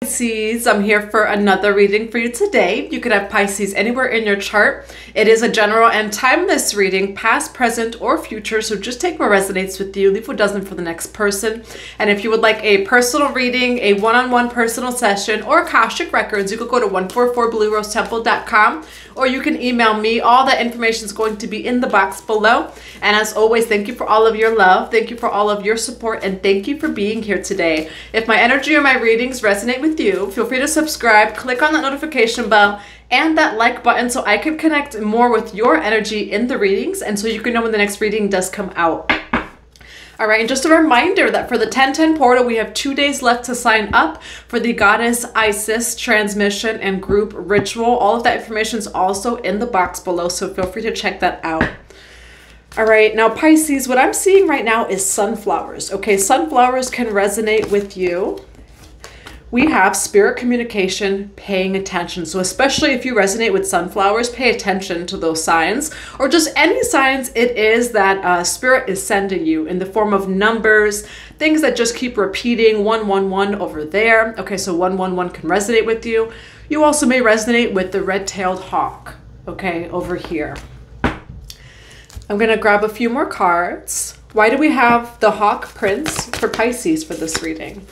Pisces, I'm here for another reading for you today. You could have Pisces anywhere in your chart. It is a general and timeless reading, past, present, or future. So just take what resonates with you, leave what doesn't for the next person. And if you would like a personal reading, a one-on-one personal session, or Akashic Records, you could go to 144bluerosetemple.com, or you can email me. All that information is going to be in the box below. And as always, thank you for all of your love. Thank you for all of your support. And thank you for being here today. If my energy or my readings resonate with you, feel free to subscribe, click on that notification bell and that like button so I can connect more with your energy in the readings and so you can know when the next reading does come out. All right, and just a reminder that for the 1010 portal, we have 2 days left to sign up for the Goddess Isis transmission and group ritual. All of that information is also in the box below, so feel free to check that out. All right, now Pisces, what I'm seeing right now is sunflowers. Okay, sunflowers can resonate with you. We have spirit communication, paying attention. So especially if you resonate with sunflowers, pay attention to those signs, or just any signs it is that spirit is sending you in the form of numbers, things that just keep repeating, 111 over there. Okay, so 111 can resonate with you. You also may resonate with the red-tailed hawk, okay, over here. I'm gonna grab a few more cards. Why do we have the Hawk Prince for Pisces for this reading?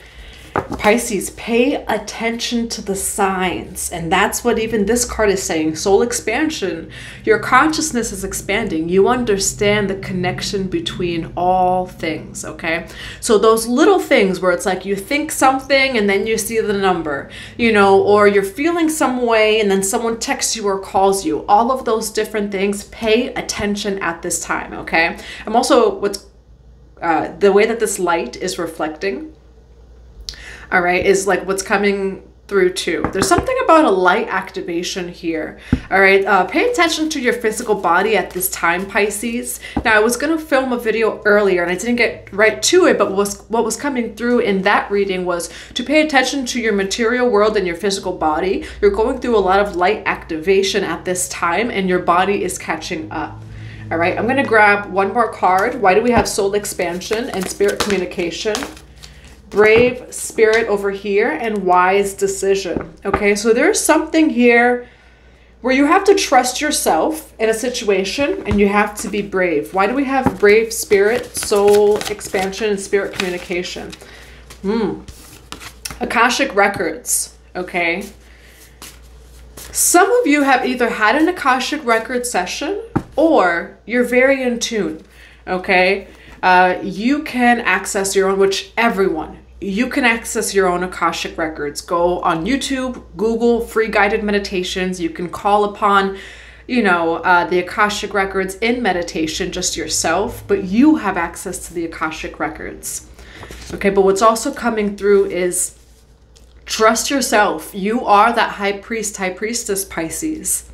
Pisces, pay attention to the signs. And that's what even this card is saying. Soul expansion. Your consciousness is expanding. You understand the connection between all things, okay? So those little things where it's like you think something and then you see the number, you know, or you're feeling some way and then someone texts you or calls you. All of those different things, pay attention at this time, okay? I'm also, the way that this light is reflecting, all right, is like what's coming through too. There's something about a light activation here. All right, pay attention to your physical body at this time, Pisces. Now, I was going to film a video earlier and I didn't get right to it, but what was coming through in that reading was to pay attention to your material world and your physical body. You're going through a lot of light activation at this time and your body is catching up. All right, I'm going to grab one more card. Why do we have soul expansion and spirit communication? Brave spirit over here and wise decision. Okay, so there's something here where you have to trust yourself in a situation and you have to be brave. Why do we have brave spirit, soul expansion, and spirit communication? Akashic Records, okay? Some of you have either had an Akashic Record session or you're very in tune, okay? You can access your own, which everyone, you can access your own Akashic Records. Go on YouTube, Google free guided meditations. You can call upon, you know, the Akashic Records in meditation just yourself, but you have access to the Akashic Records. Okay, but what's also coming through is trust yourself. You are that high priest, high priestess, Pisces.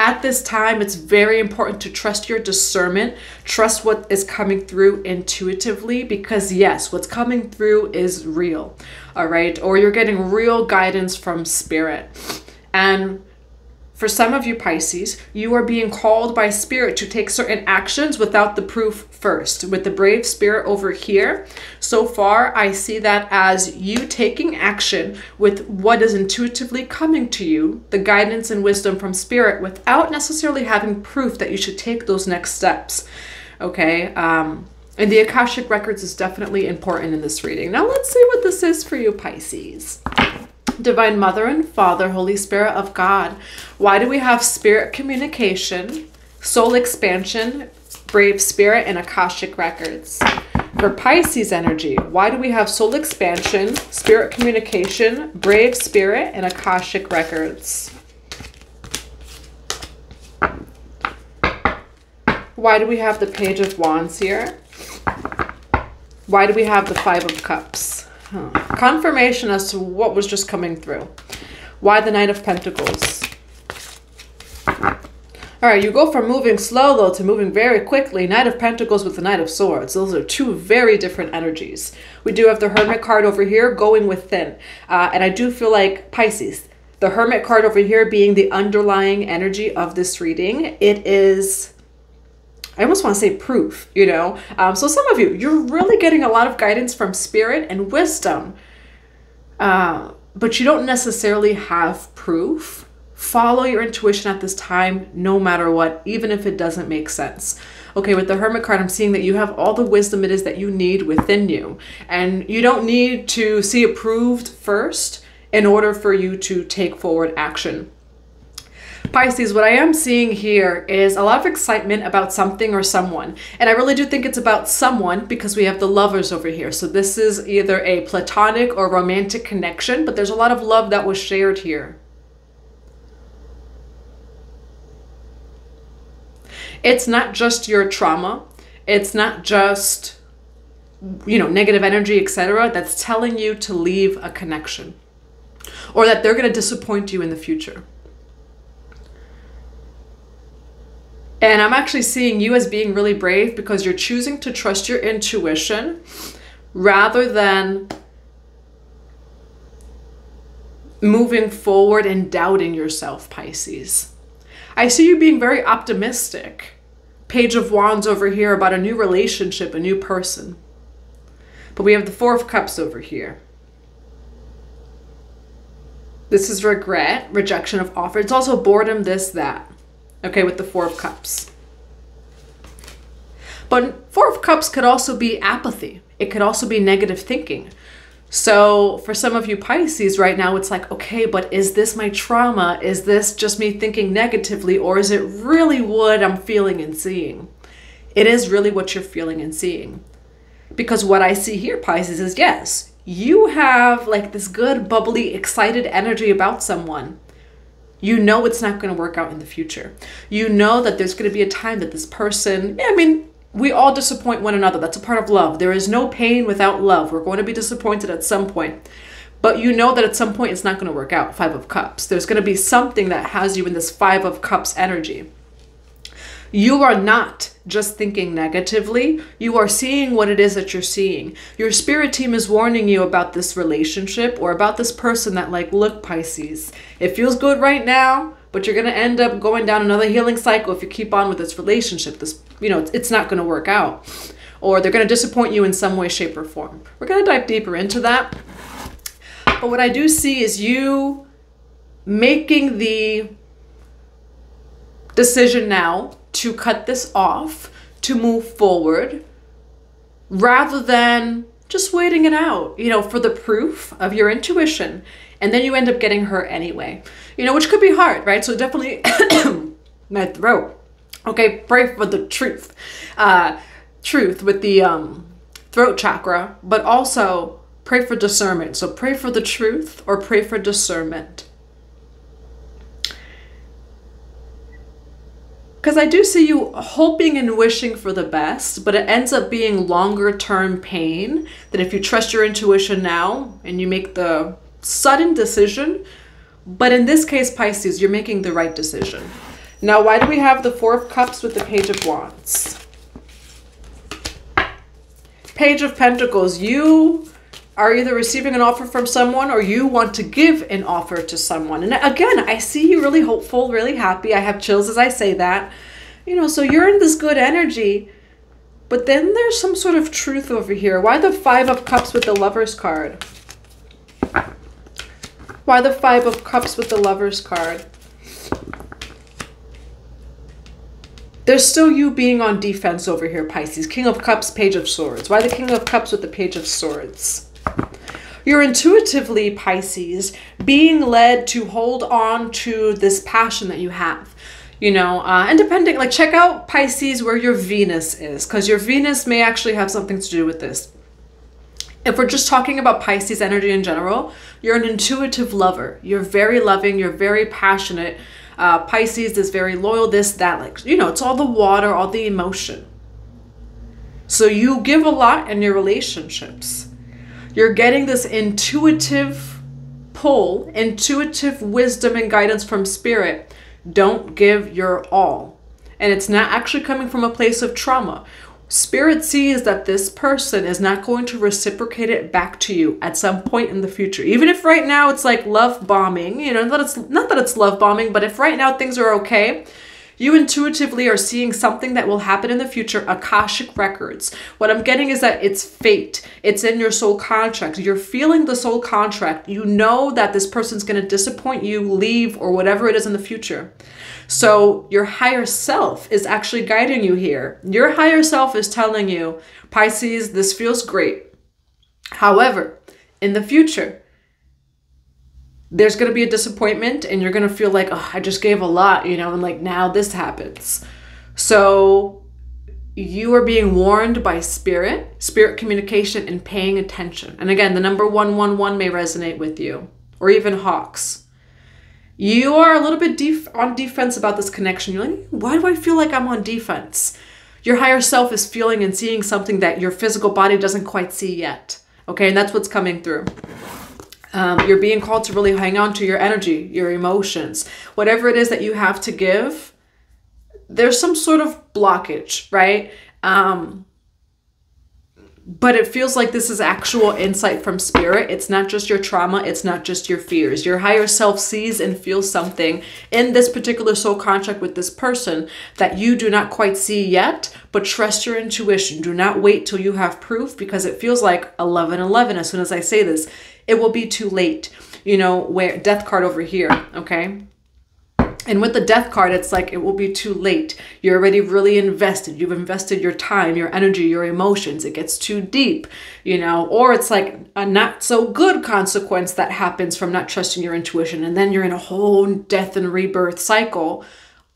At this time, it's very important to trust your discernment, trust what is coming through intuitively, because yes, what's coming through is real, all right? Or you're getting real guidance from spirit. And for some of you Pisces, you are being called by spirit to take certain actions without the proof first. With the brave spirit over here, so far I see that as you taking action with what is intuitively coming to you, the guidance and wisdom from spirit, without necessarily having proof that you should take those next steps. Okay, and the Akashic Records is definitely important in this reading. Now let's see what this is for you, Pisces. Divine Mother and Father, Holy Spirit of God. Why do we have spirit communication, soul expansion, brave spirit, and Akashic Records? For Pisces energy, why do we have soul expansion, spirit communication, brave spirit, and Akashic Records? Why do we have the Page of Wands here? Why do we have the Five of Cups? Confirmation as to what was just coming through. Why the Knight of Pentacles? All right, you go from moving slow though to moving very quickly. Knight of Pentacles with the Knight of Swords. Those are two very different energies. We do have the Hermit card over here going within. And I do feel like Pisces, the Hermit card over here being the underlying energy of this reading, it is, I almost want to say proof, you know. So some of you, you're really getting a lot of guidance from spirit and wisdom but you don't necessarily have proof. Follow your intuition at this time, no matter what, even if it doesn't make sense. Okay, with the Hermit card, I'm seeing that you have all the wisdom it is that you need within you. And you don't need to see it proved first in order for you to take forward action. Pisces, what I am seeing here is a lot of excitement about something or someone. And I really do think it's about someone because we have the Lovers over here. So this is either a platonic or romantic connection, but there's a lot of love that was shared here. It's not just your trauma. It's not just, negative energy, etc. that's telling you to leave a connection or that they're going to disappoint you in the future. And I'm actually seeing you as being really brave because you're choosing to trust your intuition rather than moving forward and doubting yourself, Pisces. I see you being very optimistic. Page of Wands over here about a new relationship, a new person. But we have the Four of Cups over here. This is regret, rejection of offer. It's also boredom, this, that. Okay, with the Four of Cups. But Four of Cups could also be apathy. It could also be negative thinking. So for some of you Pisces right now, it's like, okay, but is this my trauma? Is this just me thinking negatively? Or is it really what I'm feeling and seeing? It is really what you're feeling and seeing. Because what I see here, Pisces, is yes, you have like this good, bubbly, excited energy about someone. You know it's not going to work out in the future. You know that there's going to be a time that this person, we all disappoint one another. That's a part of love. There is no pain without love. We're going to be disappointed at some point. But you know that at some point it's not going to work out. Five of Cups. There's going to be something that has you in this Five of Cups energy. You are not just thinking negatively. You are seeing what it is that you're seeing. Your spirit team is warning you about this relationship or about this person that, like, look, Pisces, it feels good right now, but you're going to end up going down another healing cycle if you keep on with this relationship. This, it's not going to work out. Or they're going to disappoint you in some way, shape, or form. We're going to dive deeper into that. But what I do see is you making the decision now to cut this off, to move forward, rather than just waiting it out, for the proof of your intuition. And then you end up getting hurt anyway, which could be hard, right? So definitely my throat. Okay, pray for the truth. Truth with the throat chakra, but also pray for discernment. So pray for the truth or pray for discernment. Because I do see you hoping and wishing for the best, but it ends up being longer term pain than if you trust your intuition now and you make the sudden decision. But in this case, Pisces, you're making the right decision. Now, why do we have the Four of Cups with the Page of Wands? Page of Pentacles, you are either receiving an offer from someone or you want to give an offer to someone. And again, I see you really hopeful, really happy. I have chills as I say that. So you're in this good energy, but then there's some sort of truth over here. Why the Five of Cups with the Lovers card? Why the Five of Cups with the Lovers card? There's still you being on defense over here, Pisces. King of Cups, Page of Swords. Why the King of Cups with the Page of Swords? You're intuitively, Pisces, being led to hold on to this passion that you have. And depending, like, check out, Pisces, where your Venus is, because your Venus may actually have something to do with this. If we're just talking about Pisces energy in general, you're an intuitive lover. You're very loving. You're very passionate. Pisces is very loyal, this, that, like, it's all the water, all the emotion. So you give a lot in your relationships. You're getting this intuitive pull, intuitive wisdom and guidance from spirit. Don't give your all. And it's not actually coming from a place of trauma. Spirit sees that this person is not going to reciprocate it back to you at some point in the future. Even if right now it's like love bombing, not that it's love bombing, but if right now things are okay, You intuitively are seeing something that will happen in the future, Akashic records. What I'm getting is that it's fate. It's in your soul contract. You're feeling the soul contract. You know that this person's going to disappoint you, leave, or whatever it is in the future. So your higher self is actually guiding you here. Your higher self is telling you, Pisces, this feels great. However, in the future, there's going to be a disappointment and you're going to feel like, oh, I just gave a lot, you know, and like now this happens. So you are being warned by spirit communication, and paying attention. And again, the number 111 may resonate with you, or even hawks. You are a little bit on defense about this connection. You're like, why do I feel like I'm on defense? Your higher self is feeling and seeing something that your physical body doesn't quite see yet. Okay, and that's what's coming through. You're being called to really hang on to your energy, your emotions, whatever it is that you have to give. There's some sort of blockage, right? But it feels like this is actual insight from spirit. It's not just your trauma. It's not just your fears. Your higher self sees and feels something in this particular soul contract with this person that you do not quite see yet, but trust your intuition. Do not wait till you have proof, because it feels like 11:11. As soon as I say this, it will be too late. You know, where death card over here, okay? And with the death card, it's like, it will be too late. You're already really invested. You've invested your time, your energy, your emotions. It gets too deep, you know, or it's like a not so good consequence that happens from not trusting your intuition. And then you're in a whole death and rebirth cycle.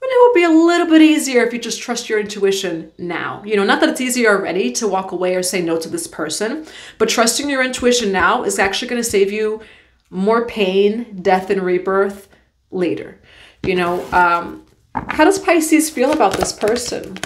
And it will be a little bit easier if you just trust your intuition now. You know, not that it's easier already to walk away or say no to this person, but trusting your intuition now is actually going to save you more pain, death, and rebirth later. You know, how does Pisces feel about this person?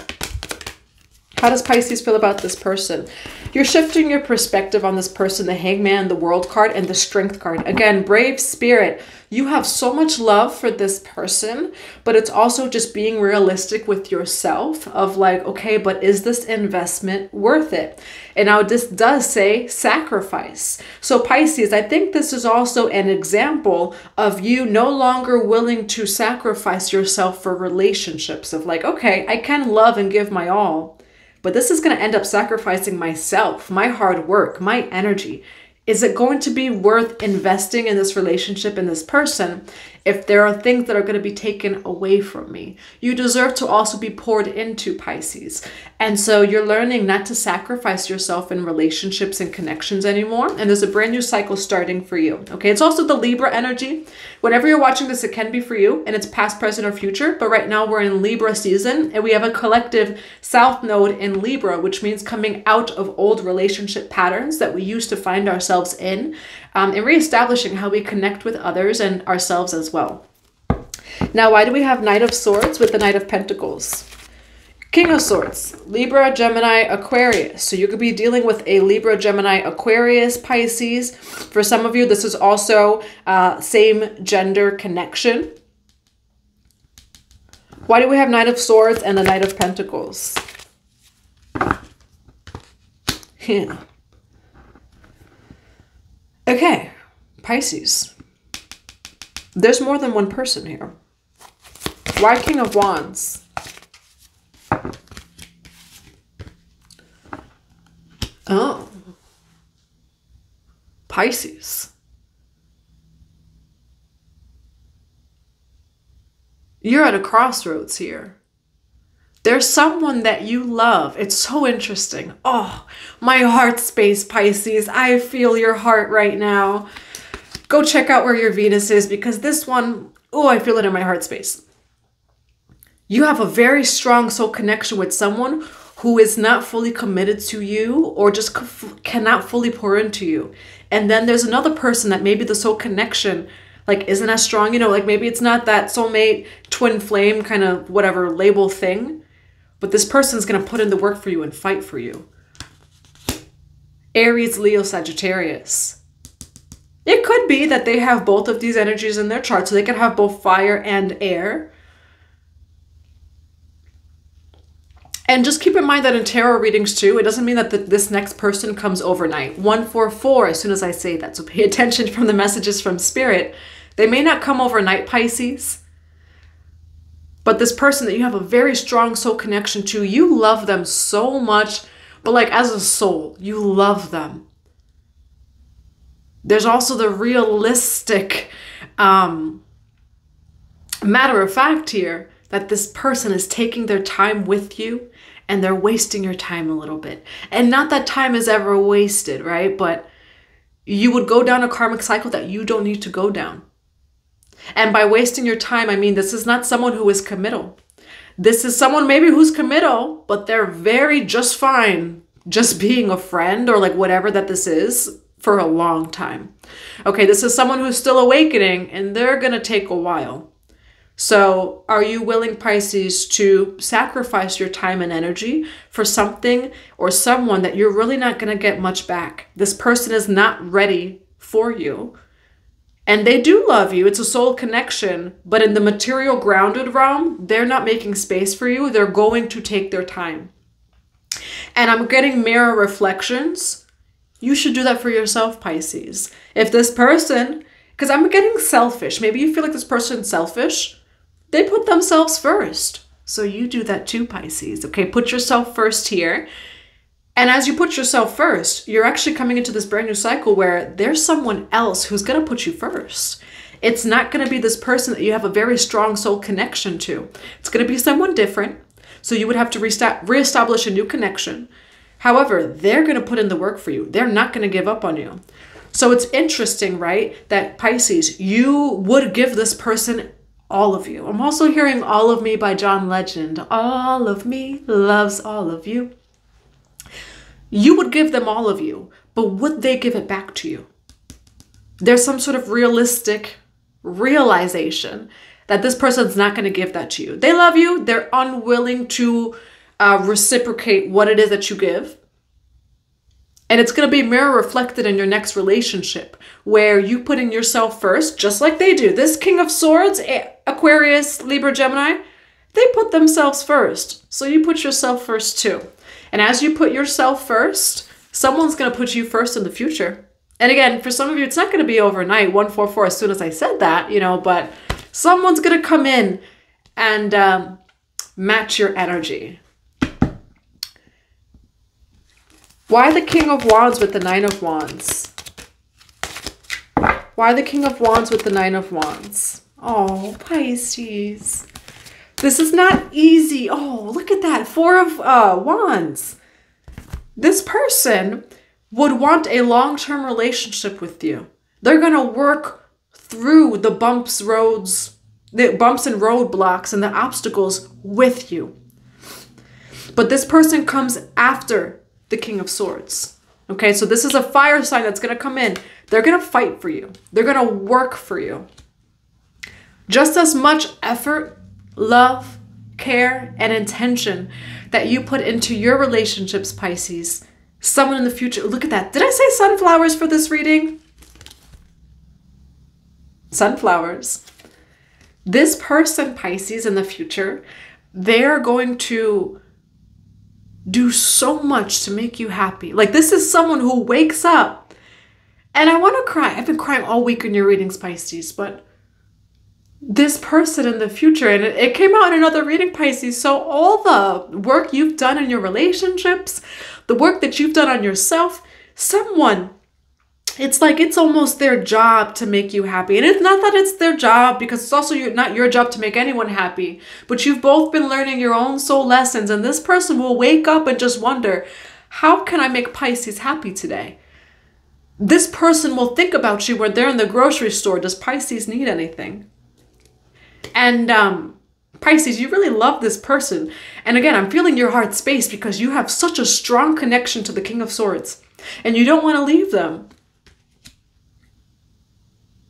How does Pisces feel about this person? You're shifting your perspective on this person, the Hangman, the World card, and the Strength card. Again, brave spirit. You have so much love for this person, but it's also just being realistic with yourself of like, okay, but is this investment worth it? And now this does say sacrifice. So Pisces, I think this is also an example of you no longer willing to sacrifice yourself for relationships of like, okay, I can love and give my all, but this is going to end up sacrificing myself, my hard work, my energy. Is it going to be worth investing in this relationship, in this person, if there are things that are going to be taken away from me? You deserve to also be poured into, Pisces. And so you're learning not to sacrifice yourself in relationships and connections anymore. And there's a brand new cycle starting for you. Okay, it's also the Libra energy. Whenever you're watching this, it can be for you, and it's past, present, or future. But right now we're in Libra season, and we have a collective South node in Libra, which means coming out of old relationship patterns that we used to find ourselves in, and reestablishing how we connect with others and ourselves as well. Now, why do we have Knight of Swords with the Knight of Pentacles? King of Swords, Libra, Gemini, Aquarius. So you could be dealing with a Libra, Gemini, Aquarius, Pisces. For some of you, this is also same gender connection. Why do we have Knight of Swords and the Knight of Pentacles? Yeah. Okay, Pisces. There's more than one person here. Why King of Wands? Oh. Pisces. You're at a crossroads here. There's someone that you love. It's so interesting. Oh, my heart space, Pisces. I feel your heart right now. Go check out where your Venus is, because this one, oh, I feel it in my heart space. You have a very strong soul connection with someone who is not fully committed to you, or just cannot fully pour into you. And then there's another person that maybe the soul connection like isn't as strong, you know, like maybe it's not that soulmate, twin flame kind of whatever label thing, but this person's going to put in the work for you and fight for you. Aries, Leo, Sagittarius. It could be that they have both of these energies in their chart, so they can have both fire and air. And just keep in mind that in tarot readings too, it doesn't mean that this next person comes overnight. 144 as soon as I say that. So pay attention from the messages from Spirit. They may not come overnight, Pisces. But this person that you have a very strong soul connection to, you love them so much, but like as a soul, you love them. There's also the realistic matter of fact here that this person is taking their time with you and they're wasting your time a little bit. And not that time is ever wasted, right? But you would go down a karmic cycle that you don't need to go down. And by wasting your time, I mean, this is not someone who is committal. This is someone maybe who's committal, but they're very just fine just being a friend or like whatever that this is for a long time. Okay, this is someone who's still awakening and they're going to take a while. So are you willing, Pisces, to sacrifice your time and energy for something or someone that you're really not going to get much back? This person is not ready for you. And they do love you. It's a soul connection. But in the material grounded realm, they're not making space for you. They're going to take their time. And I'm getting mirror reflections. You should do that for yourself, Pisces. If this person, because I'm getting selfish. Maybe you feel like this person's selfish. They put themselves first. So you do that too, Pisces. Okay, put yourself first here. And as you put yourself first, you're actually coming into this brand new cycle where there's someone else who's going to put you first. It's not going to be this person that you have a very strong soul connection to. It's going to be someone different. So you would have to reestablish a new connection. However, they're going to put in the work for you. They're not going to give up on you. So it's interesting, right, that Pisces, you would give this person all of you. I'm also hearing All of Me by John Legend. All of me loves all of you. You would give them all of you, but would they give it back to you? There's some sort of realistic realization that this person's not going to give that to you. They love you. They're unwilling to reciprocate what it is that you give. And it's going to be mirror reflected in your next relationship where you putting yourself first, just like they do. This King of Swords, Aquarius, Libra, Gemini, they put themselves first. So you put yourself first too. And as you put yourself first, someone's going to put you first in the future. And again, for some of you, it's not going to be overnight, 144 as soon as I said that, you know, but someone's going to come in and match your energy. Why the King of Wands with the Nine of Wands? Why the King of Wands with the Nine of Wands? Oh, Pisces. This is not easy. Oh, look at that. Four of Wands. This person would want a long-term relationship with you. They're going to work through the bumps, roads, the bumps and roadblocks and the obstacles with you. But this person comes after the King of Swords. Okay, so this is a fire sign that's going to come in. They're going to fight for you. They're going to work for you. Just as much effort, love, care, and intention that you put into your relationships, Pisces, someone in the future. Look at that. Did I say sunflowers for this reading? Sunflowers. This person, Pisces, in the future, they are going to do so much to make you happy. Like this is someone who wakes up and I want to cry. I've been crying all week in your readings, Pisces, but this person in the future, and it came out in another reading, Pisces. So all the work you've done in your relationships, the work that you've done on yourself, someone, it's like it's almost their job to make you happy. And it's not that it's their job, because it's also not your job to make anyone happy. But you've both been learning your own soul lessons. And this person will wake up and just wonder, how can I make Pisces happy today? This person will think about you when they're in the grocery store. Does Pisces need anything? And Pisces, you really love this person. And again, I'm feeling your heart space because you have such a strong connection to the King of Swords. And you don't want to leave them.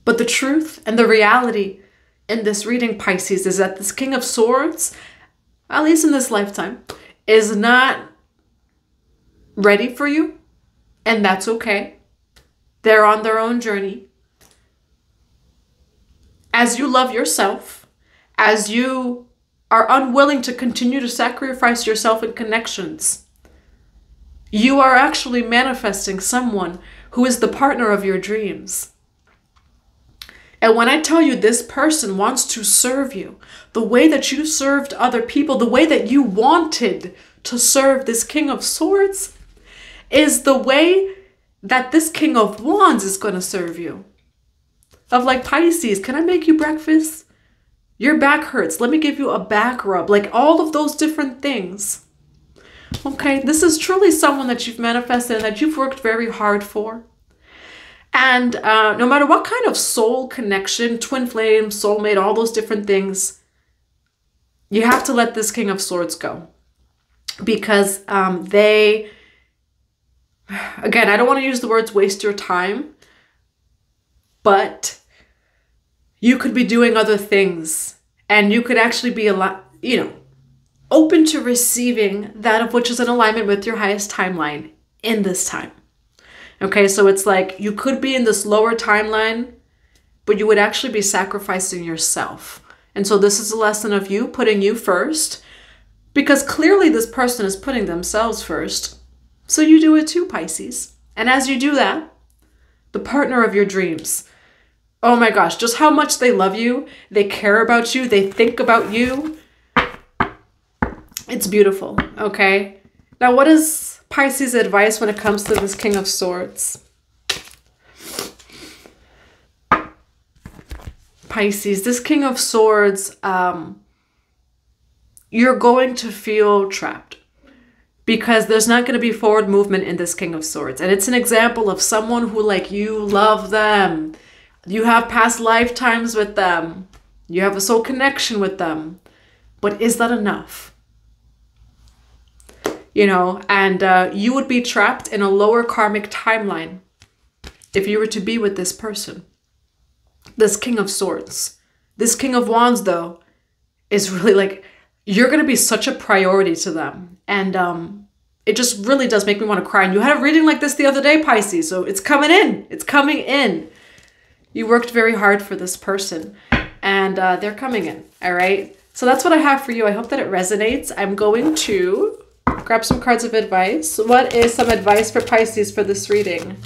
But the truth and the reality in this reading, Pisces, is that this King of Swords, at least in this lifetime, is not ready for you. And that's okay. They're on their own journey. As you love yourself, as you are unwilling to continue to sacrifice yourself in connections, you are actually manifesting someone who is the partner of your dreams. And when I tell you this person wants to serve you, the way that you served other people, the way that you wanted to serve this King of Swords is the way that this King of Wands is going to serve you. Of like, Pisces, can I make you breakfast? Your back hurts. Let me give you a back rub. Like all of those different things. Okay, this is truly someone that you've manifested and that you've worked very hard for. And no matter what kind of soul connection, twin flame, soulmate, all those different things, you have to let this King of Swords go. Because they, again, I don't want to use the words waste your time, but you could be doing other things and you could actually be a lot, open to receiving that of which is in alignment with your highest timeline in this time. Okay, so it's like you could be in this lower timeline, but you would actually be sacrificing yourself. And so this is a lesson of you putting you first, because clearly this person is putting themselves first. So you do it too, Pisces. And as you do that, the partner of your dreams, oh my gosh, just how much they love you, they care about you, they think about you. It's beautiful, okay? Now, what is Pisces' advice when it comes to this King of Swords? Pisces, this King of Swords, you're going to feel trapped because there's not going to be forward movement in this King of Swords. And it's an example of someone who, like, you love them. You have past lifetimes with them. You have a soul connection with them. But is that enough? And you would be trapped in a lower karmic timeline if you were to be with this person. This King of Swords. This King of Wands, though, is really like, you're going to be such a priority to them. And it just really does make me want to cry. And you had a reading like this the other day, Pisces. So it's coming in. It's coming in. You worked very hard for this person. And they're coming in. All right. So that's what I have for you. I hope that it resonates. I'm going to grab some cards of advice. What is some advice for Pisces for this reading?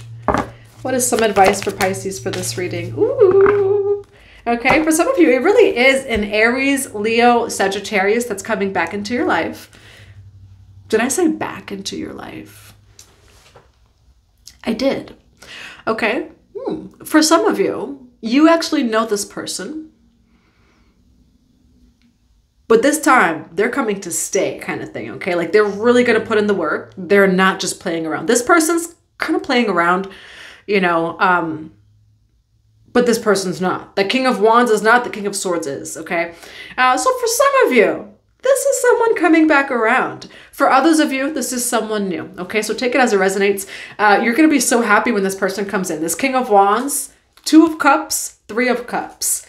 What is some advice for Pisces for this reading? Ooh. Okay, for some of you, it really is an Aries, Leo, Sagittarius that's coming back into your life. Did I say back into your life? I did. Okay. For some of you, you actually know this person. But this time, they're coming to stay kind of thing, okay? Like, they're really going to put in the work. They're not just playing around. This person's kind of playing around, but this person's not. The King of Wands is not, the King of Swords is, okay? So for some of you, this is someone coming back around. For others of you, this is someone new, okay? So take it as it resonates. You're going to be so happy when this person comes in. This King of Wands, 2 of Cups, 3 of Cups.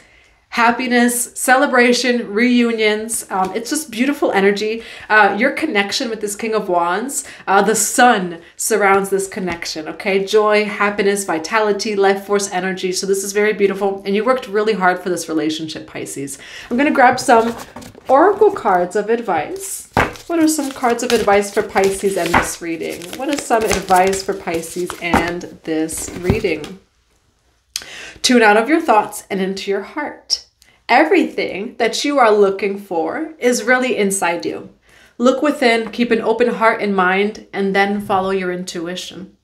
Happiness, celebration, reunions. It's just beautiful energy. Your connection with this King of Wands, the sun surrounds this connection, okay? Joy, happiness, vitality, life force energy. So this is very beautiful. And you worked really hard for this relationship, Pisces. I'm going to grab some oracle cards of advice. What are some cards of advice for Pisces and this reading? What is some advice for Pisces and this reading? Tune out of your thoughts and into your heart. Everything that you are looking for is really inside you. Look within, keep an open heart and mind, and then follow your intuition.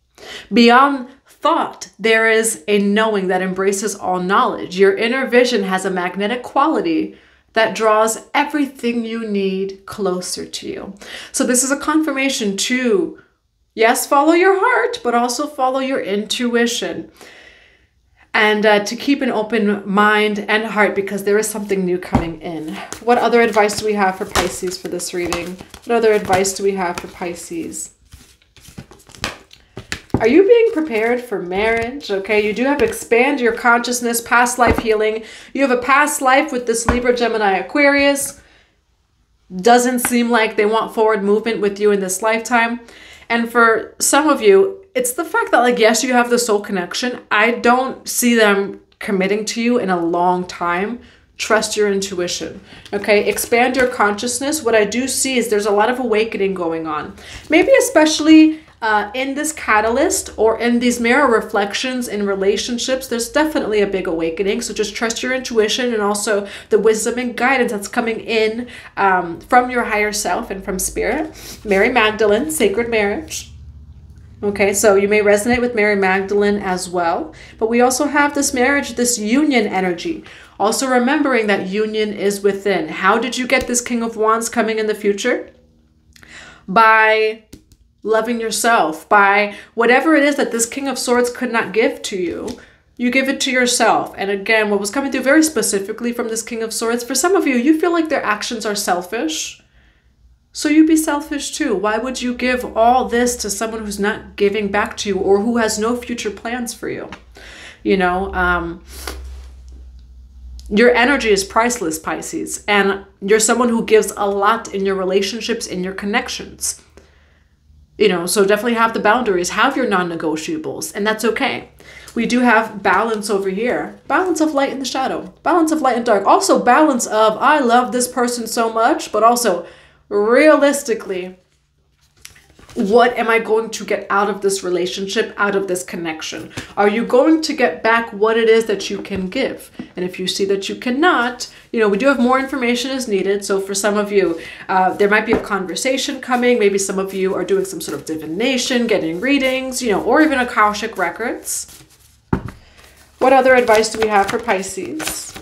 Beyond thought, there is a knowing that embraces all knowledge. Your inner vision has a magnetic quality that draws everything you need closer to you. So this is a confirmation to, yes, follow your heart, but also follow your intuition. And to keep an open mind and heart because there is something new coming in. What other advice do we have for Pisces for this reading? What other advice do we have for Pisces? Are you being prepared for marriage? Okay, you do have expand your consciousness, past life healing. You have a past life with this Libra, Gemini, Aquarius. Doesn't seem like they want forward movement with you in this lifetime. And for some of you, it's the fact that, like, yes, you have the soul connection. I don't see them committing to you in a long time. Trust your intuition, okay? Expand your consciousness. What I do see is there's a lot of awakening going on. Maybe especially in this catalyst or in these mirror reflections in relationships, there's definitely a big awakening. So just trust your intuition and also the wisdom and guidance that's coming in from your higher self and from spirit. Mary Magdalene, sacred marriage. Okay, so you may resonate with Mary Magdalene as well. But we also have this marriage, this union energy. Also remembering that union is within. How did you get this King of Wands coming in the future? By loving yourself, by whatever it is that this King of Swords could not give to you, you give it to yourself. And again, what was coming through very specifically from this King of Swords, for some of you, you feel like their actions are selfish. So you be selfish too. Why would you give all this to someone who's not giving back to you or who has no future plans for you? You know, your energy is priceless, Pisces, and you're someone who gives a lot in your relationships, in your connections. You know, so definitely have the boundaries, have your non-negotiables, and that's okay. We do have balance over here. Balance of light and the shadow. Balance of light and dark. Also balance of, I love this person so much, but also realistically, what am I going to get out of this relationship, out of this connection? Are you going to get back what it is that you can give? And if you see that you cannot, you know, we do have more information as needed. So for some of you, there might be a conversation coming. Maybe some of you are doing some sort of divination, getting readings, you know, or even Akashic records. What other advice do we have for Pisces?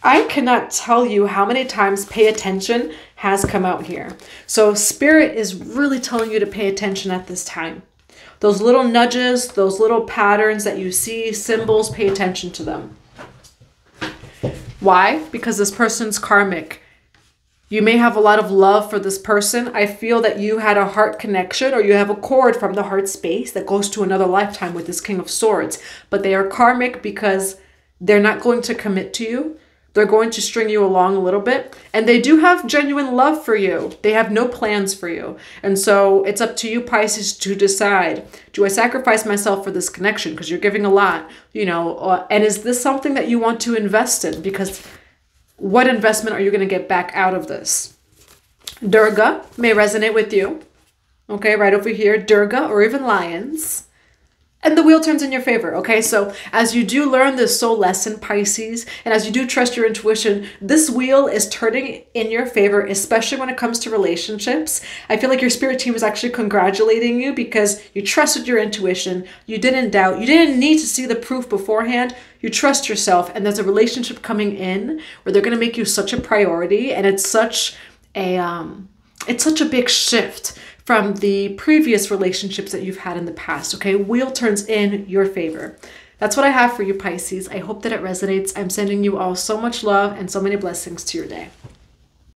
I cannot tell you how many times pay attention has come out here. So Spirit is really telling you to pay attention at this time. Those little nudges, those little patterns that you see, symbols, pay attention to them. Why? Because this person's karmic. You may have a lot of love for this person. I feel that you had a heart connection or you have a cord from the heart space that goes to another lifetime with this King of Swords. But they are karmic because they're not going to commit to you. They're going to string you along a little bit. And they do have genuine love for you. They have no plans for you. And so it's up to you, Pisces, to decide, do I sacrifice myself for this connection? Because you're giving a lot, you know, and is this something that you want to invest in? Because what investment are you going to get back out of this? Durga may resonate with you. Okay, right over here, Durga or even lions. And the wheel turns in your favor, okay? So as you do learn this soul lesson, Pisces, and as you do trust your intuition, this wheel is turning in your favor, especially when it comes to relationships. I feel like your spirit team is actually congratulating you because you trusted your intuition. You didn't doubt. You didn't need to see the proof beforehand. You trust yourself, and there's a relationship coming in where they're going to make you such a priority, and it's such a big shift from the previous relationships that you've had in the past, okay? Wheel turns in your favor. That's what I have for you, Pisces. I hope that it resonates. I'm sending you all so much love and so many blessings to your day.